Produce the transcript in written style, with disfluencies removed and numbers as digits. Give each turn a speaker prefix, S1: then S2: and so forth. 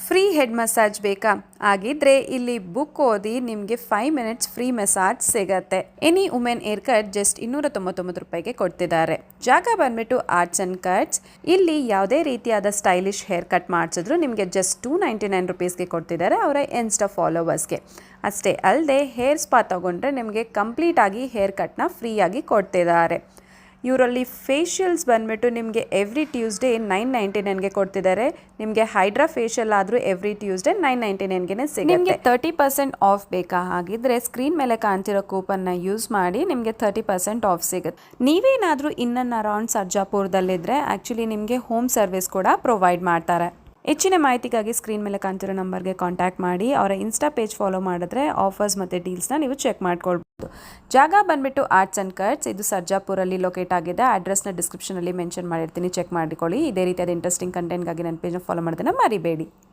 S1: Free head massage ಬೇಕಾ? ಹಾಗಿದ್ರೆ ಇಲ್ಲಿ ಬುಕ್ ಓದಿ ನಿಮಗೆ 5 ಮಿನಿಟ್ಸ್ ಫ್ರೀ ಮಸಾಜ್ ಸಿಗತ್ತೆ. Any women hair cut just 299 ರೂಪಾಯಿಗೆ ಕೊಡ್ತಿದ್ದಾರೆ. ಜಾಗ ಬಂದ್ಬಿಟ್ಟು ಆರ್ಟ್ಸ್ ಅಂಡ್ ಕಟ್ಸ್. ಇಲ್ಲಿ ಯಾವುದೇ ರೀತಿಯಾದ ಸ್ಟೈಲಿಶ್ ಹೇರ್ ಕಟ್ ಮಾಡಿಸಿದ್ರು ನಿಮಗೆ ಜಸ್ಟ್ 299 ರುಪೀಸ್ಗೆ ಕೊಡ್ತಿದ್ದಾರೆ ಅವರ ಇನ್ಸ್ಟಾ ಫಾಲೋವರ್ಸ್ಗೆ. ಅಷ್ಟೇ ಅಲ್ಲದೆ ಹೇರ್ ಸ್ಪಾ ತಗೊಂಡ್ರೆ ನಿಮಗೆ ಕಂಪ್ಲೀಟ್ ಆಗಿ ಹೇರ್ ಕಟ್ನ ಫ್ರೀಯಾಗಿ ಕೊಡ್ತಿದ್ದಾರೆ. ಇವರಲ್ಲಿ ಫೇಶಿಯಲ್ಸ್ ಬಂದ್ಬಿಟ್ಟು ನಿಮಗೆ ಎವ್ರಿ ಟ್ಯೂಸ್ಡೇ 999ಗೆ ಕೊಡ್ತಿದ್ದಾರೆ. ನಿಮಗೆ ಹೈಡ್ರಾ ಫೇಶಿಯಲ್ ಆದರೂ ಎವ್ರಿ ಟ್ಯೂಸ್ಡೇ 999ಗೆ ಸಿಗುತ್ತೆ. ನಿಮಗೆ 30% ಆಫ್ ಬೇಕಾ? ಹಾಗಿದ್ರೆ ಸ್ಕ್ರೀನ್ ಮೇಲೆ ಕಾಣ್ತಿರೋ ಕೂಪನ್ನ ಯೂಸ್ ಮಾಡಿ ನಿಮಗೆ 30% ಆಫ್ ಸಿಗುತ್ತೆ. ನೀವೇನಾದರೂ ಇನ್ ಅಂಡ್ ಅರೌಂಡ್ ಸರ್ಜಾಪುರದಲ್ಲಿದ್ದರೆ ಆ್ಯಕ್ಚುಲಿ ನಿಮಗೆ ಹೋಮ್ ಸರ್ವಿಸ್ ಕೂಡ ಪ್ರೊವೈಡ್ ಮಾಡ್ತಾರೆ. ಹೆಚ್ಚಿನ ಮಾಹಿತಿಗಾಗಿ ಸ್ಕ್ರೀನ್ ಮೇಲೆ ಕಾಣ್ತಿರೋ ನಂಬರ್ಗೆ ಕಾಂಟ್ಯಾಕ್ಟ್ ಮಾಡಿ. ಅವರ ಇನ್ಸ್ಟಾ ಪೇಜ್ ಫಾಲೋ ಮಾಡಿದ್ರೆ ಆಫರ್ಸ್ ಮತ್ತು ಡೀಲ್ಸ್ನ ನೀವು ಚೆಕ್ ಮಾಡ್ಕೊಳ್ಬೋದು. ಜಾಗ ಬಂದ್ಬಿಟ್ಟು ಆರ್ಟ್ಸ್ ಆ್ಯಂಡ್ ಕಟ್ಸ್. ಇದು ಸರ್ಜಾಪುರಲ್ಲಿ ಲೊಕೇಟ್ ಆಗಿದೆ. ಅಡ್ರೆಸ್ನ ಡಿಸ್ಕ್ರಿಪ್ಷನಲ್ಲಿ ಮೆನ್ಷನ್ ಮಾಡಿರ್ತೀನಿ, ಚೆಕ್ ಮಾಡಿಕೊಳ್ಳಿ. ಇದೇ ರೀತಿಯಾದ ಇಂಟ್ರೆಸ್ಟಿಂಗ್ ಕಂಟೆಂಟ್ಗಾಗಿ ನನ್ನ ಪೇಜ್ನ ಫಾಲೋ ಮಾಡೋದನ್ನು ಮರಿಬೇಡಿ.